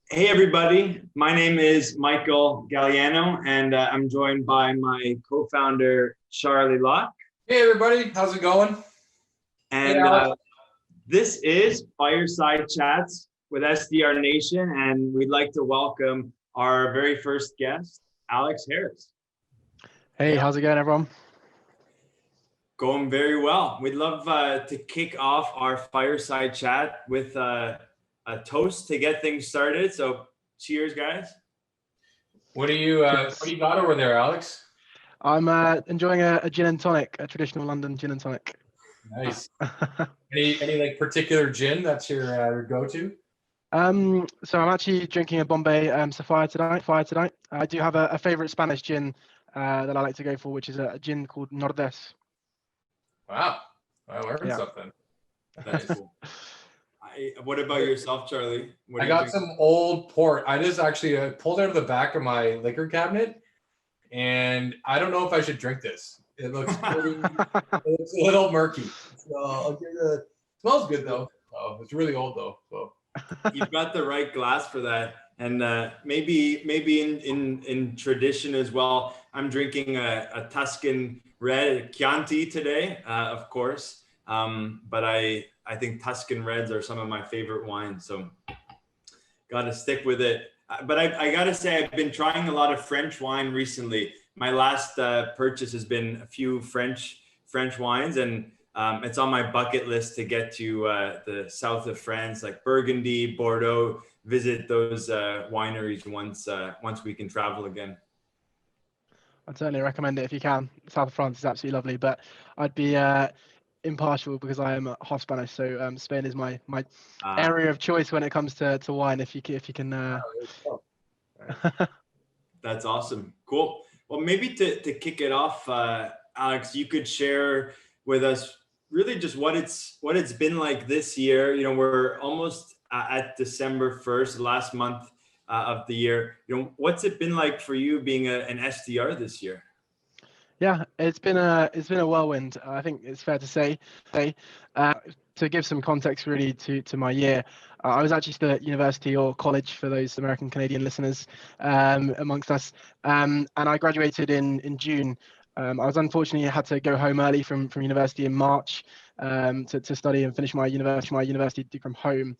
Hey everybody, my name is Michael Gagliano, and I'm joined by my co-founder Charlie Locke. Hey everybody, how's it going? Hey And Alex. this is Fireside Chats with SDR Nation, and we'd like to welcome our very first guest, Alex Harris. Hey, Yeah. how's it going, everyone? Going very well. We'd love to kick off our Fireside Chat with a toast to get things started. So cheers, guys. What do you got over there, Alex? I'm enjoying a gin and tonic, a traditional London gin and tonic. Nice. Any like particular gin that's your go-to? So I'm actually drinking a Bombay Sapphire tonight. I do have a favorite Spanish gin that I like to go for, which is a gin called Nordes. Wow, I learned Yeah. something. That's cool. What about yourself, Charlie? What I do you got drink? some old port. I just actually pulled out of the back of my liquor cabinet, and I don't know if I should drink this. It looks it's a little murky. So I'll give it smells good though. Oh, it's really old though. So You've got the right glass for that, and maybe in tradition as well. I'm drinking a Tuscan red Chianti today, of course. But I think Tuscan reds are some of my favorite wines, so got to stick with it. But I got to say, I've been trying a lot of French wine recently. My last purchase has been a few French wines, and it's on my bucket list to get to the south of France, like Burgundy, Bordeaux, visit those wineries once we can travel again. I'd certainly recommend it if you can. South of France is absolutely lovely, but I'd be impartial because I am half Spanish, so Spain is my area of choice when it comes to wine. If you can. That's awesome. Cool. Well, maybe to kick it off, Alex, you could share with us really just what it's been like this year. You know, we're almost at December 1st, last month of the year. You know, what's it been like for you being an SDR this year? Yeah, it's been a whirlwind. I think it's fair to say. To give some context really to my year, I was actually still at university or college for those American Canadian listeners amongst us, and I graduated in June. I was unfortunately had to go home early from university in March to study and finish my university from home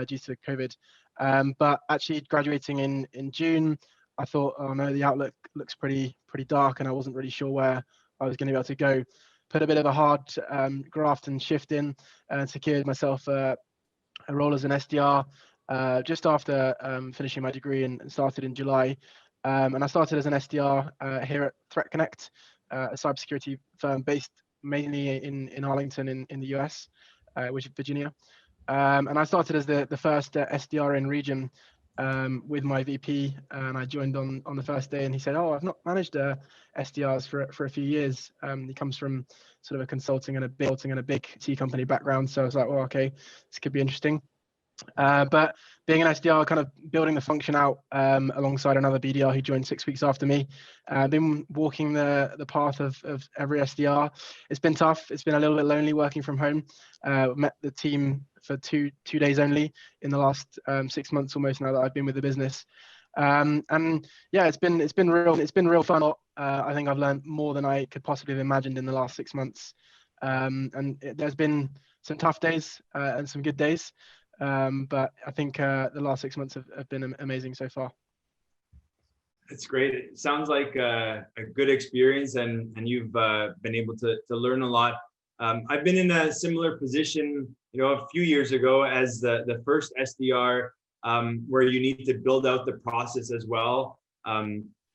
due to COVID. But actually graduating in June, I thought, oh no, the outlook looks pretty dark, and I wasn't really sure where I was going to be able to go. Put a bit of a hard graft and shift in, and secured myself a role as an SDR just after finishing my degree, and started in July. And I started as an SDR here at Threat Connect, a cybersecurity firm based mainly in Arlington in the US, which is Virginia. And I started as the first SDR in region with my VP, and I joined on the first day, and he said, "Oh, I've not managed SDRs for a few years." He comes from sort of a consulting and a big T company background, so I was like, "Well, okay, this could be interesting." But being an SDR, kind of building the function out alongside another BDR who joined 6 weeks after me, been walking the path of every SDR. It's been tough. It's been a little bit lonely working from home. Met the team for two days only in the last 6 months almost now that I've been with the business. And yeah, it's been real fun. I think I've learned more than I could possibly have imagined in the last 6 months. There's been some tough days and some good days. But I think the last 6 months have been amazing so far. It's great. It sounds like a good experience, and you've been able to learn a lot. I've been in a similar position, a few years ago as the first SDR, where you need to build out the process as well,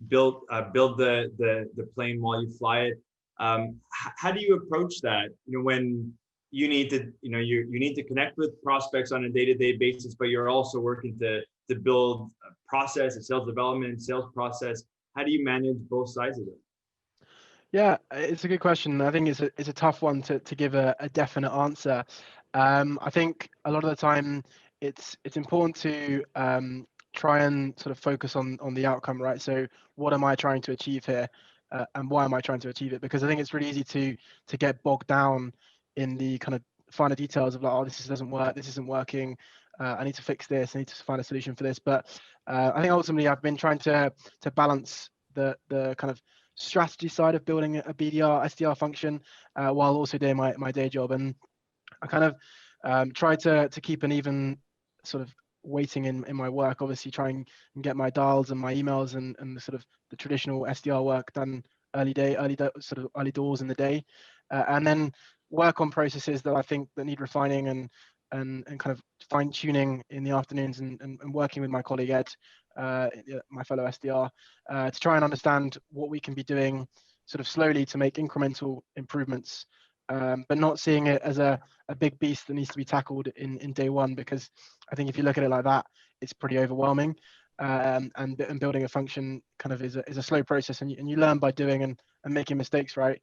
build the plane while you fly it. How do you approach that? When you need to, you need to connect with prospects on a day-to-day basis, but you're also working to build a process, a sales development, sales process. How do you manage both sides of it? Yeah, it's a good question. I think it's a tough one to give a definite answer. I think a lot of the time it's important to try and sort of focus on the outcome, right? So what am I trying to achieve here, and why am I trying to achieve it? Because I think it's really easy to get bogged down in the kind of finer details of like, oh, this doesn't work, this isn't working. I need to fix this, I need to find a solution for this. But I think ultimately I've been trying to balance the kind of strategy side of building a BDR SDR function while also doing my day job. And I kind of try to keep an even sort of weighting in my work. Obviously, try and get my dials and my emails and the sort of the traditional SDR work done early doors in the day, and then work on processes that I think that need refining and kind of fine tuning in the afternoons and working with my colleague Ed, my fellow SDR, to try and understand what we can be doing sort of slowly to make incremental improvements, but not seeing it as a big beast that needs to be tackled in day one, because I think if you look at it like that, it's pretty overwhelming. And building a function kind of is a slow process, and you learn by doing and making mistakes, right?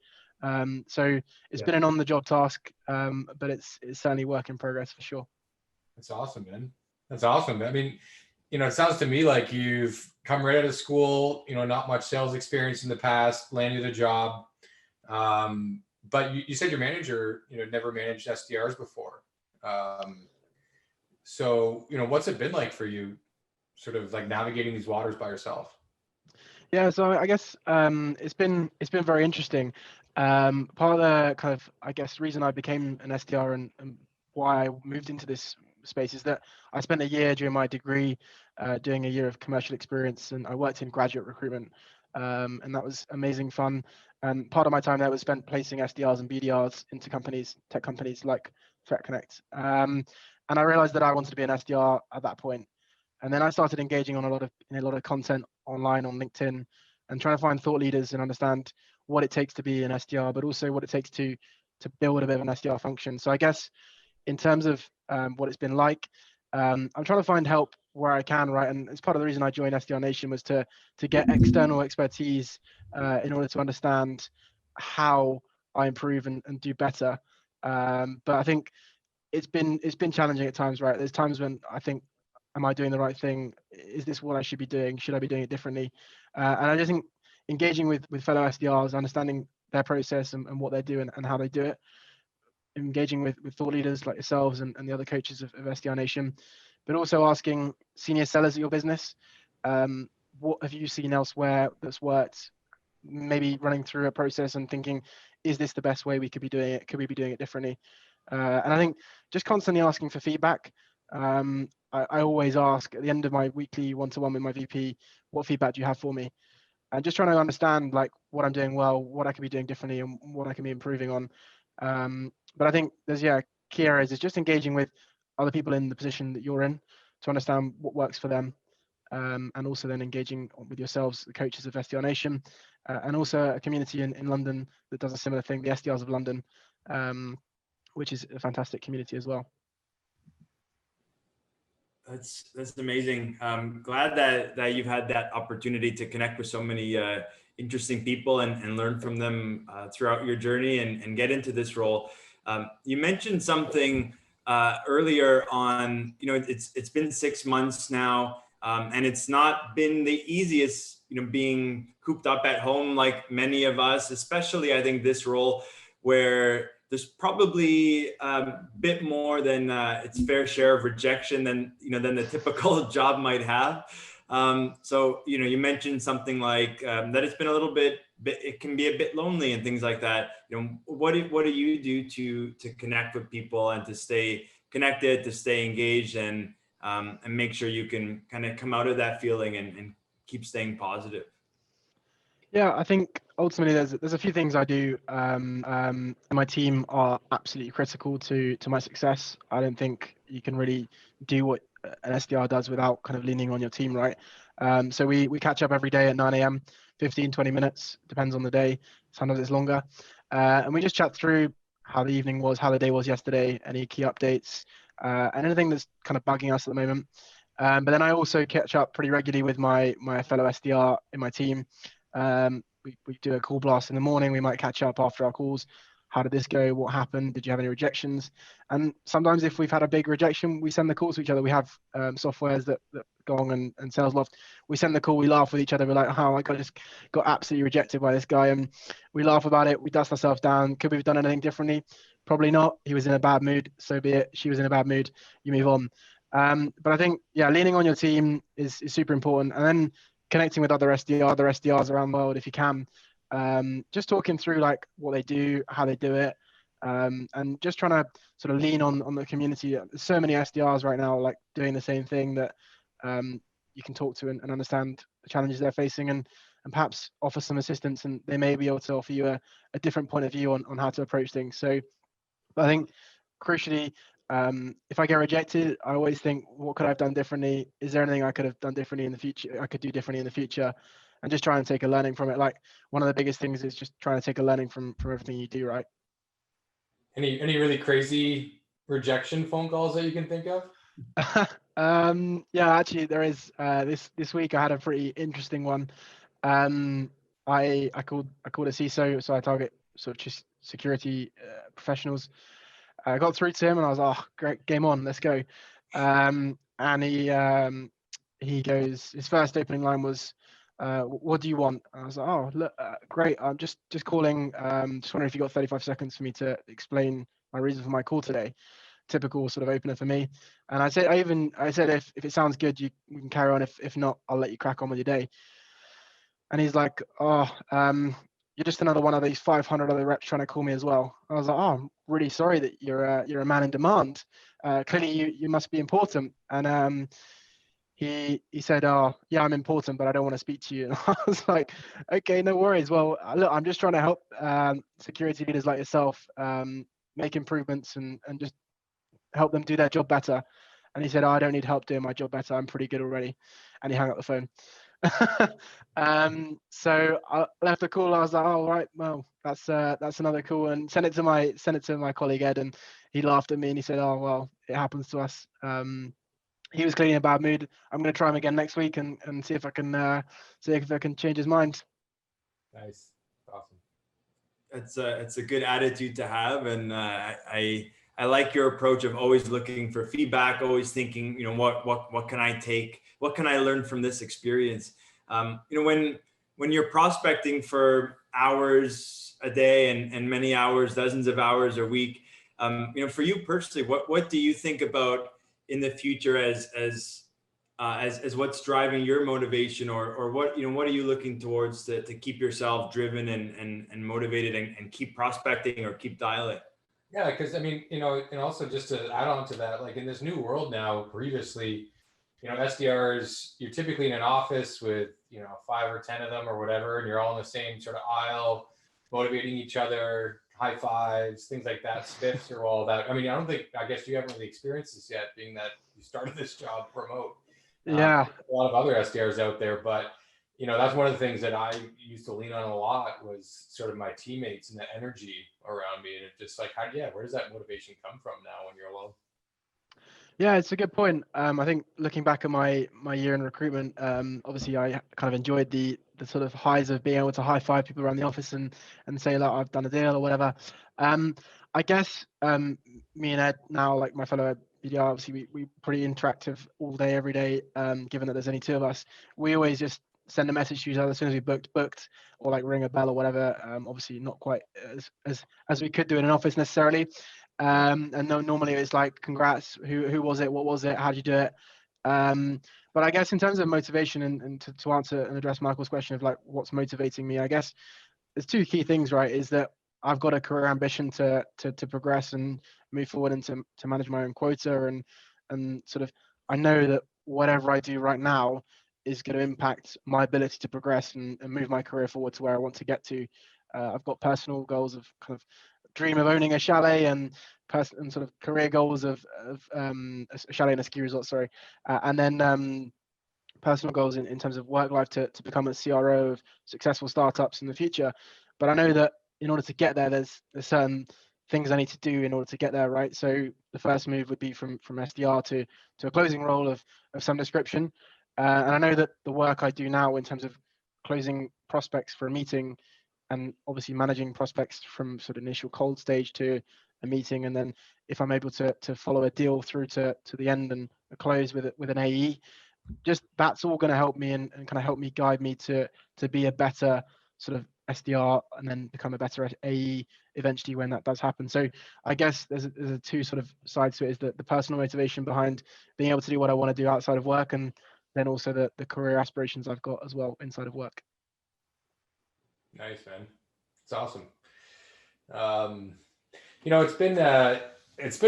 So it's been an on-the-job task, but it's certainly work in progress for sure. That's awesome, man. That's awesome. I mean, it sounds to me like you've come right out of school, not much sales experience in the past, landed a job. But you said your manager, never managed SDRs before. So, what's it been like for you, sort of like navigating these waters by yourself? Yeah, so I guess it's been very interesting. Part of the kind of, I guess, reason I became an SDR and why I moved into this space is that I spent a year during my degree doing a year of commercial experience, and I worked in graduate recruitment, and that was amazing fun. And part of my time there was spent placing SDRs and BDRs into tech companies like Threat Connect. And I realized that I wanted to be an SDR at that point. And then I started engaging on a lot of content online on LinkedIn and trying to find thought leaders and understand what it takes to be an SDR, but also what it takes to build a bit of an SDR function. So I guess in terms of what it's been like, I'm trying to find help where I can, right? And it's part of the reason I joined SDR Nation was to get external expertise in order to understand how I improve and do better. But I think it's been challenging at times, right? There's times when I think, am I doing the right thing? Is this what I should be doing? Should I be doing it differently? And I just think engaging with fellow SDRs, understanding their process and what they do and how they do it, engaging with thought leaders like yourselves and the other coaches of SDR Nation, but also asking senior sellers at your business, what have you seen elsewhere that's worked? Maybe running through a process and thinking, is this the best way we could be doing it? Could we be doing it differently? And I think just constantly asking for feedback. I always ask at the end of my weekly one-to-one with my VP, what feedback do you have for me? And just trying to understand like what I'm doing well, what I could be doing differently, and what I can be improving on. But I think there's key areas is just engaging with other people in the position that you're in to understand what works for them, and also then engaging with yourselves, the coaches of SDR Nation, and also a community in London that does a similar thing, the SDRs of London, which is a fantastic community as well. That's amazing. Glad that you've had that opportunity to connect with so many interesting people and learn from them throughout your journey and get into this role. You mentioned something earlier on, it's been 6 months now, and it's not been the easiest, being cooped up at home like many of us, especially I think this role where there's probably a bit more than its fair share of rejection than the typical job might have. So you mentioned something like that it's been a little bit, it can be a bit lonely and things like that. What do you do to connect with people and to stay connected, to stay engaged, and make sure you can kind of come out of that feeling and keep staying positive? Yeah, I think ultimately there's a few things I do. My team are absolutely critical to my success. I don't think you can really do what an SDR does without kind of leaning on your team, right? So we catch up every day at 9 a.m., 15, 20 minutes, depends on the day. Sometimes it's longer. And we just chat through how the evening was, how the day was yesterday, any key updates, and anything that's kind of bugging us at the moment. But then I also catch up pretty regularly with my fellow SDR in my team. We do a call blast in the morning. We might catch up after our calls. How did this go? What happened? Did you have any rejections? And sometimes if we've had a big rejection, we send the calls to each other. We have softwares that Gong and SalesLoft. We send the call, we laugh with each other. We're like, oh, I just got absolutely rejected by this guy. And we laugh about it. We dust ourselves down. Could we have done anything differently? Probably not. He was in a bad mood. So be it. She was in a bad mood. You move on. But I think, yeah, leaning on your team is super important, and then connecting with other SDRs around the world if you can. Just talking through like what they do, how they do it, and just trying to sort of lean on the community. There's so many SDRs right now like doing the same thing that you can talk to and understand the challenges they're facing, and perhaps offer some assistance, and they may be able to offer you a different point of view on how to approach things. So I think crucially, if I get rejected, I always think, what could I have done differently? Is there anything I could have done differently in the future? I could do differently in the future, and just try and take a learning from it. Like one of the biggest things is just trying to take a learning from everything you do, right? Any really crazy rejection phone calls that you can think of? Yeah, actually there is. This week I had a pretty interesting one. I called a CISO, so I target sort of just security professionals. I got through to him and I was like, oh, great, game on, let's go. And he goes, his first opening line was, what do you want? And I was like, oh, look, great. I'm just calling. Just wondering if you got 35 seconds for me to explain my reason for my call today. Typical sort of opener for me. And I said, if it sounds good, we can carry on. If not, I'll let you crack on with your day. And he's like, oh, you're just another one of these 500 other reps trying to call me as well. I was like, oh, I'm really sorry that you're a man in demand. Clearly you must be important. And he said, oh, yeah, I'm important, but I don't want to speak to you. And I was like, okay, no worries. Well, look, I'm just trying to help security leaders like yourself make improvements and just help them do their job better. And he said, oh, I don't need help doing my job better. I'm pretty good already. And he hung up the phone. So I left the call. I was like, oh, right, well, that's another call, and sent it to my colleague Ed, and he laughed at me and he said, oh, well, it happens to us. He was clearly in a bad mood. I'm going to try him again next week and see if I can change his mind. Nice, awesome. It's a good attitude to have, and I like your approach of always looking for feedback, always thinking, what can I take? What can I learn from this experience? When you're prospecting for hours a day and many hours, dozens of hours a week, for you personally, what do you think about in the future as what's driving your motivation, or what are you looking towards to keep yourself driven and motivated and keep prospecting or keep dialing? Yeah, because I mean, and also just to add on to that, like in this new world now, previously, SDRs, you're typically in an office with, 5 or 10 of them or whatever, and you're all in the same sort of aisle, motivating each other, high fives, things like that. Spiffs are all that. I mean, I guess you haven't really experienced this yet, being that you started this job remote. Yeah. A lot of other SDRs out there, but that's one of the things that I used to lean on a lot, was sort of my teammates and the energy around me. And it just like, where does that motivation come from now when you're alone? Yeah, it's a good point. I think looking back at my year in recruitment, obviously I kind of enjoyed the sort of highs of being able to high five people around the office and say, like, I've done a deal or whatever. I guess me and Ed now, like my fellow BDR, obviously we pretty interactive all day, every day. Given that there's only 2 of us, we always just send a message to each other as soon as we booked, or like ring a bell or whatever. Obviously not quite as we could do in an office necessarily. And normally it's like, congrats, who was it, what was it, how did you do it? But I guess in terms of motivation and to answer and address Michael's question of like what's motivating me, I guess there's 2 key things, right? Is that I've got a career ambition to progress and move forward and to manage my own quota, and sort of I know that whatever I do right now is going to impact my ability to progress and move my career forward to where I want to get to. I've got personal goals of kind of dream of owning a chalet, and sort of career goals of a chalet and a ski resort, sorry, and then personal goals in terms of work life to become a CRO of successful startups in the future. But I know that in order to get there, there's certain things I need to do in order to get there, right? So the first move would be from SDR to a closing role of some description. And I know that the work I do now in terms of closing prospects for a meeting, and obviously managing prospects from sort of initial cold stage to a meeting, and then if I'm able to follow a deal through to the end and a close with an AE, just that's all going to help me and kind of help me guide me to be a better sort of SDR and then become a better AE eventually when that does happen. So I guess there's a two sort of sides to it, is the personal motivation behind being able to do what I want to do outside of work, and then also the career aspirations I've got as well inside of work. Nice, man. It's awesome. You know, it's been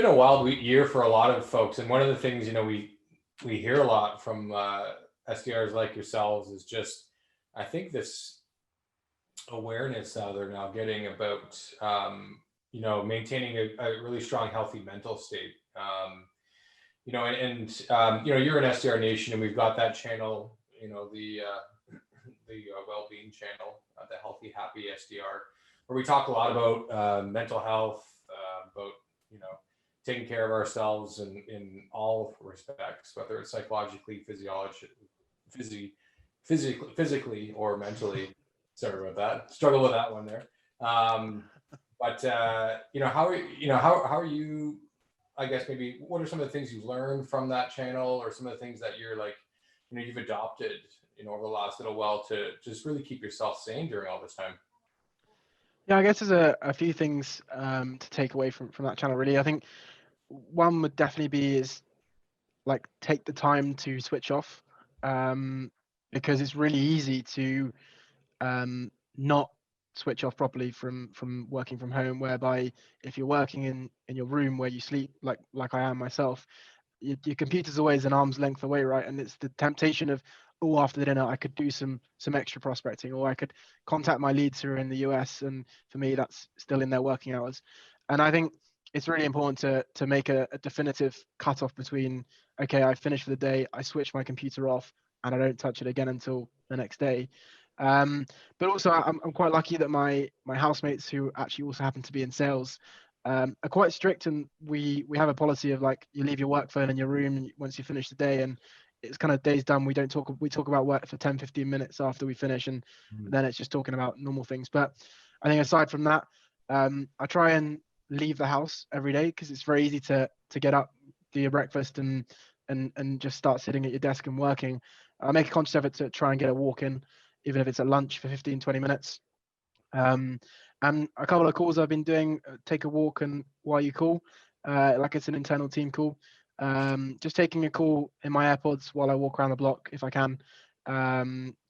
a wild year for a lot of folks, and one of the things, you know, we hear a lot from SDRs like yourselves is just, I think, this awareness they're now getting about you know, maintaining a really strong, healthy mental state. You know, you know, you're an SDR Nation, and we've got that channel, you know, the well-being channel, the Healthy Happy SDR, where we talk a lot about mental health, about, you know, taking care of ourselves in all respects, whether it's psychologically, physically or mentally. Sorry about that. Struggle with that one there. But you know, how are you? I guess maybe what are some of the things you've learned from that channel, or some of the things that you're like, you know, you've adopted, you know, over the last little while to just really keep yourself sane during all this time? Yeah, I guess there's a few things to take away from that channel, really. I think one would definitely be is like take the time to switch off, because it's really easy to not switch off properly from working from home, whereby if you're working in your room where you sleep, like I am myself, your computer's always an arm's length away, right? And it's the temptation of, oh, after the dinner I could do some extra prospecting, or I could contact my leads who are in the US, and for me that's still in their working hours. And I think it's really important to make a definitive cutoff between, okay, I finished for the day, I switch my computer off, and I don't touch it again until the next day. But also I'm quite lucky that my housemates, who actually also happen to be in sales, are quite strict, and we have a policy of like, you leave your work phone in your room once you finish the day, and it's kind of day's done. We talk about work for 10-15 minutes after we finish, and then it's just talking about normal things. But I think aside from that, I try and leave the house every day, because it's very easy to get up, do your breakfast, and just start sitting at your desk and working. I make a conscious effort to try and get a walk in, even if it's at lunch for 15-20 minutes. And a couple of calls I've been doing, take a walk and while you call, like it's an internal team call. Just taking a call in my AirPods while I walk around the block if I can,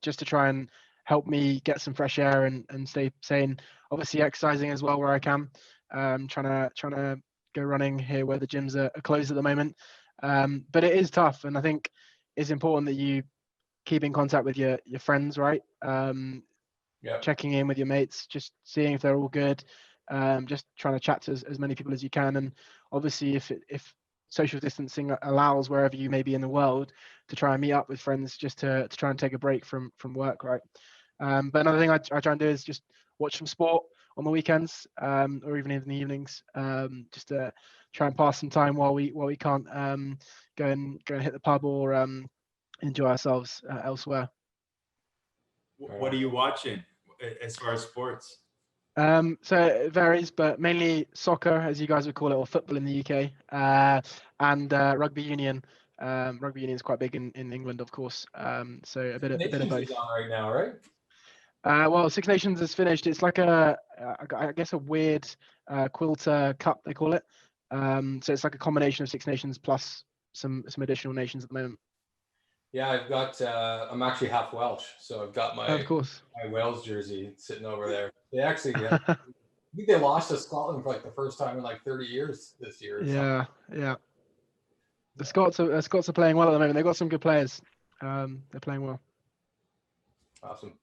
just to try and help me get some fresh air and stay sane. Obviously exercising as well where I can. Trying to go running here where the gyms are closed at the moment. But it is tough, and I think it's important that you keep in contact with your friends, right? Yeah. Checking in with your mates, just seeing if they're all good, just trying to chat to as many people as you can. And obviously if social distancing allows, wherever you may be in the world, to try and meet up with friends, just to try and take a break from work, right? But another thing I try and do is just watch some sport on the weekends, or even in the evenings, just to try and pass some time while we can't go and hit the pub or enjoy ourselves elsewhere. What are you watching as far as sports? So it varies, but mainly soccer, as you guys would call it, or football in the UK, and rugby union. Rugby union is quite big in England, of course. So a bit of both. Is on right now, right? Well, Six Nations is finished. It's like I guess a weird quilter cup, they call it. So it's like a combination of Six Nations plus some additional nations at the moment. Yeah, I've got. I'm actually half Welsh, so I've got my Of course. my Wales jersey sitting over there. They actually, I think they lost to Scotland for like the first time in like 30 years this year. Yeah. The Scots are playing well at the moment. They've got some good players. They're playing well. Awesome.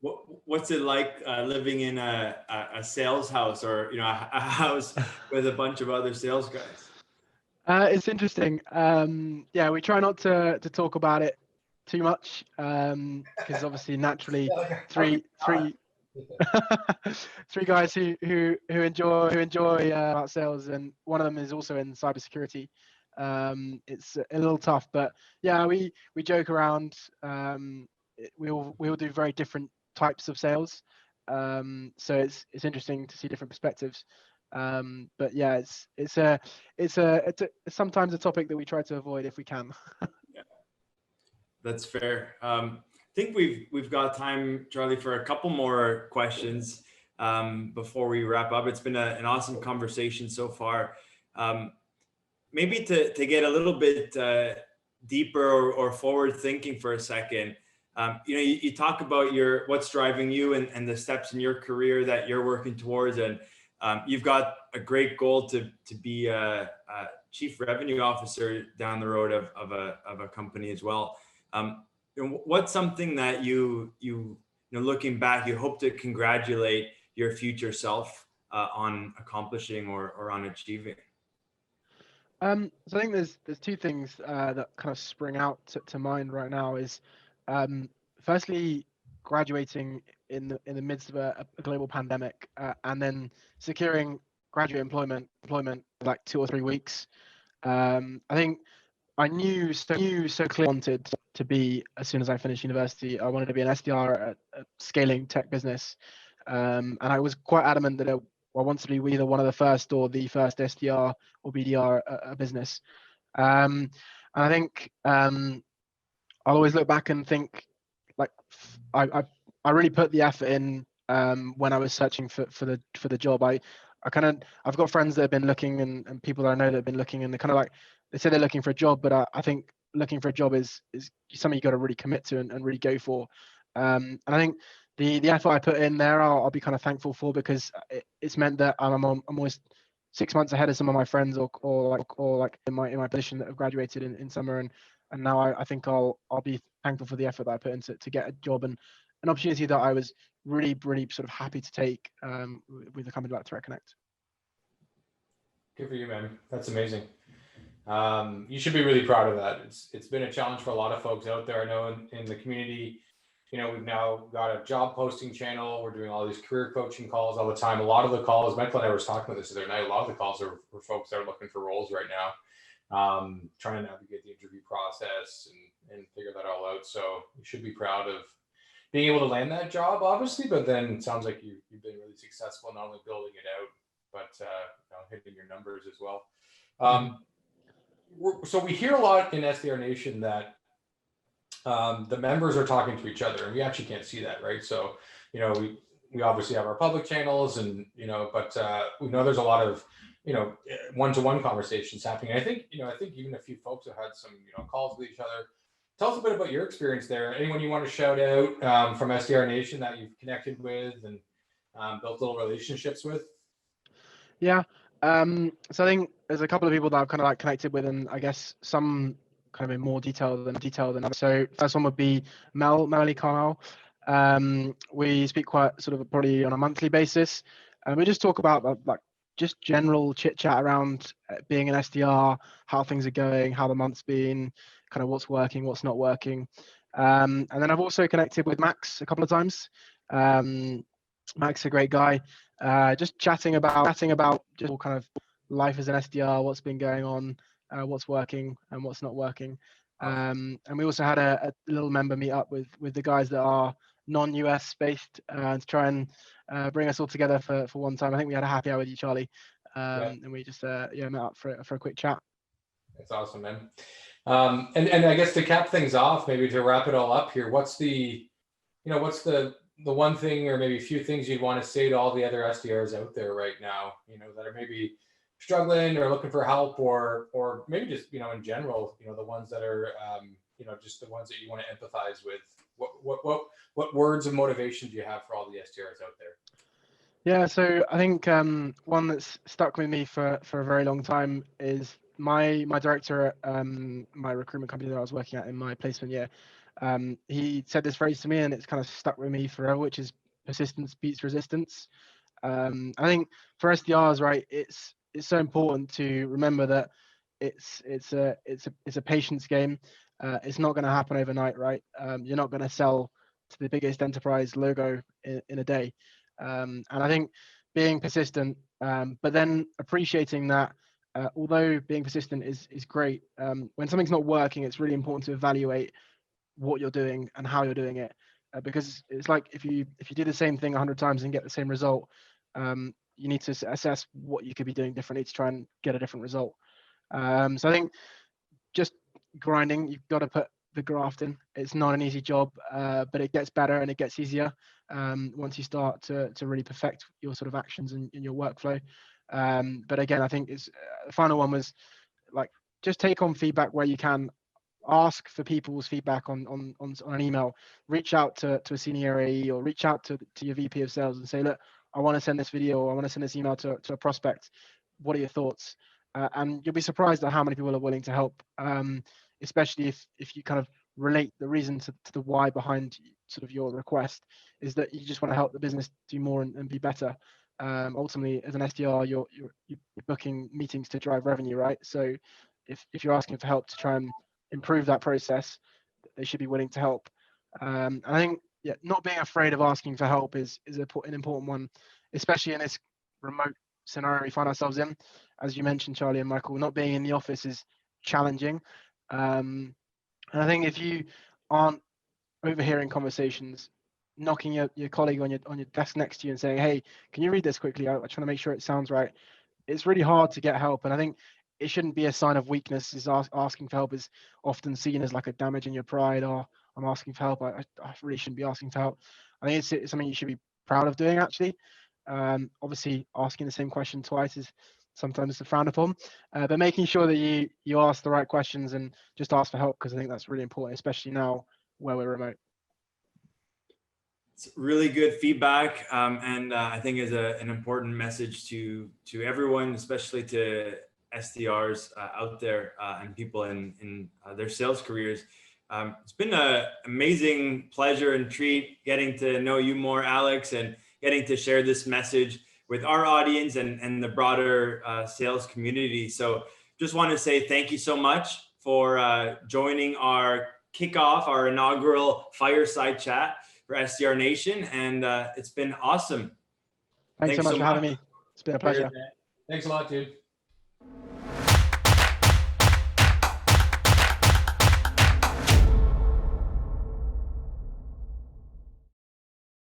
What's it like living in a sales house, or a house with a bunch of other sales guys? It's interesting. Yeah, we try not to talk about it too much, because obviously naturally three guys who enjoy about sales, and one of them is also in cybersecurity. It's a little tough, but yeah, we joke around. We all do very different types of sales, so it's interesting to see different perspectives. But yeah, it's sometimes a topic that we try to avoid if we can. Yeah, that's fair. I think we've got time, Charlie, for a couple more questions. before we wrap up. It's been an awesome conversation so far. Maybe to get a little bit deeper or forward thinking for a second, you talk about what's driving you and the steps in your career that you're working towards, and you've got a great goal to be a chief revenue officer down the road of a company as well. What's something that you looking back, you hope to congratulate your future self on accomplishing or on achieving? So I think there's two things that kind of spring out to mind right now. Is firstly, graduating in the midst of a global pandemic, and then securing graduate employment like 2 or 3 weeks. I think I knew so clearly wanted to be, as soon as I finished university, I wanted to be an SDR at a scaling tech business, and I was quite adamant that I wanted to be either one of the first or the first SDR or BDR a business. And I think I'll always look back and think, like, I really put the effort in when I was searching for the job. I've got friends that have been looking and people that I know that have been looking, and they say they're looking for a job, but I think looking for a job is something you got to really commit to and really go for. And I think the effort I put in there, I'll be kind of thankful for, because it's meant that I'm almost 6 months ahead of some of my friends or like in my position that have graduated in summer, and now I think I'll be thankful for the effort that I put into to get a job and an opportunity that I was really sort of happy to take with a company like Threat Connect. Good for you, man. That's amazing. You should be really proud of that. It's been a challenge for a lot of folks out there. I know in the community, we've now got a job posting channel. We're doing all these career coaching calls all the time. A lot of the calls, Michael and I were talking about this the other night, a lot of the calls are for folks that are looking for roles right now, trying to navigate the interview process and figure that all out. So you should be proud of being able to land that job, obviously, but then it sounds like you've been really successful, not only building it out, but hitting your numbers as well. So we hear a lot in SDR Nation that the members are talking to each other, and we actually can't see that, right? So, we obviously have our public channels, and but we know there's a lot of one-to-one conversations happening. I think even a few folks have had some calls with each other. Tell us a bit about your experience there. Anyone you want to shout out from SDR Nation that you've connected with and built little relationships with? Yeah. So I think there's a couple of people that I've kind of like connected with, and I guess some kind of in more detail than others. So first one would be Melanie Carnell. We speak quite sort of probably on a monthly basis, and we just talk about like just general chit chat around being an SDR, how things are going, how the month's been, kind of what's working, what's not working. And then I've also connected with Max a couple of times. Max is a great guy. Just chatting about just all kind of life as an SDR, what's been going on, what's working and what's not working. And we also had a little member meet up with the guys that are non-US based to try and bring us all together for one time. I think we had a happy hour with you, Charlie, and we just met up for a quick chat. That's awesome, man. And I guess to cap things off, maybe to wrap it all up here, what's the one thing or maybe a few things you'd want to say to all the other SDRs out there right now, that are maybe struggling or looking for help, or maybe just, in general, the ones that are, just the ones that you want to empathize with. What words of motivation do you have for all the SDRs out there? Yeah, so I think one that's stuck with me for a very long time is my director at my recruitment company that I was working at in my placement year. He said this phrase to me, and it's kind of stuck with me forever, which is persistence beats resistance. I think for SDRs, right, it's so important to remember that it's a patience game. It's not going to happen overnight, right? You're not going to sell to the biggest enterprise logo in a day. And I think being persistent, but then appreciating that although being persistent is great, when something's not working, it's really important to evaluate what you're doing and how you're doing it, because it's like if you do the same thing 100 times and get the same result, you need to assess what you could be doing differently to try and get a different result. So I think just grinding, you've got to put the grafting. It's not an easy job, but it gets better and it gets easier once you start to really perfect your sort of actions and your workflow. But again, I think it's the final one was like, just take on feedback where you can. Ask for people's feedback on an email. Reach out to a senior AE or reach out to your VP of sales and say, look, I want to send this video or I want to send this email to a prospect. What are your thoughts? And you'll be surprised at how many people are willing to help, especially if you kind of relate the reason to the why behind sort of your request is that you just want to help the business do more and be better. Ultimately, as an SDR, you're booking meetings to drive revenue, right? So if you're asking for help to try and improve that process, they should be willing to help. I think not being afraid of asking for help is an important one, especially in this remote scenario we find ourselves in. As you mentioned, Charlie and Michael, not being in the office is challenging. And I think if you aren't overhearing conversations, knocking your colleague on your desk next to you and saying, hey, can you read this quickly? I'm trying to make sure it sounds right. It's really hard to get help. And I think it shouldn't be a sign of weakness. Asking for help is often seen as like a damage in your pride, or I'm asking for help. I really shouldn't be asking for help. I think it's something you should be proud of doing, actually. Obviously, asking the same question twice is sometimes frowned upon, but making sure that you ask the right questions and just ask for help, because I think that's really important, especially now where we're remote. It's really good feedback, and I think is an important message to everyone, especially to SDRs out there and people in their sales careers. It's been an amazing pleasure and treat getting to know you more, Alex, and getting to share this message with our audience and the broader sales community. So just want to say thank you so much for joining our kickoff, our inaugural fireside chat for SDR Nation. And it's been awesome. Thanks so much for having me. It's been a pleasure. Thanks a lot, dude.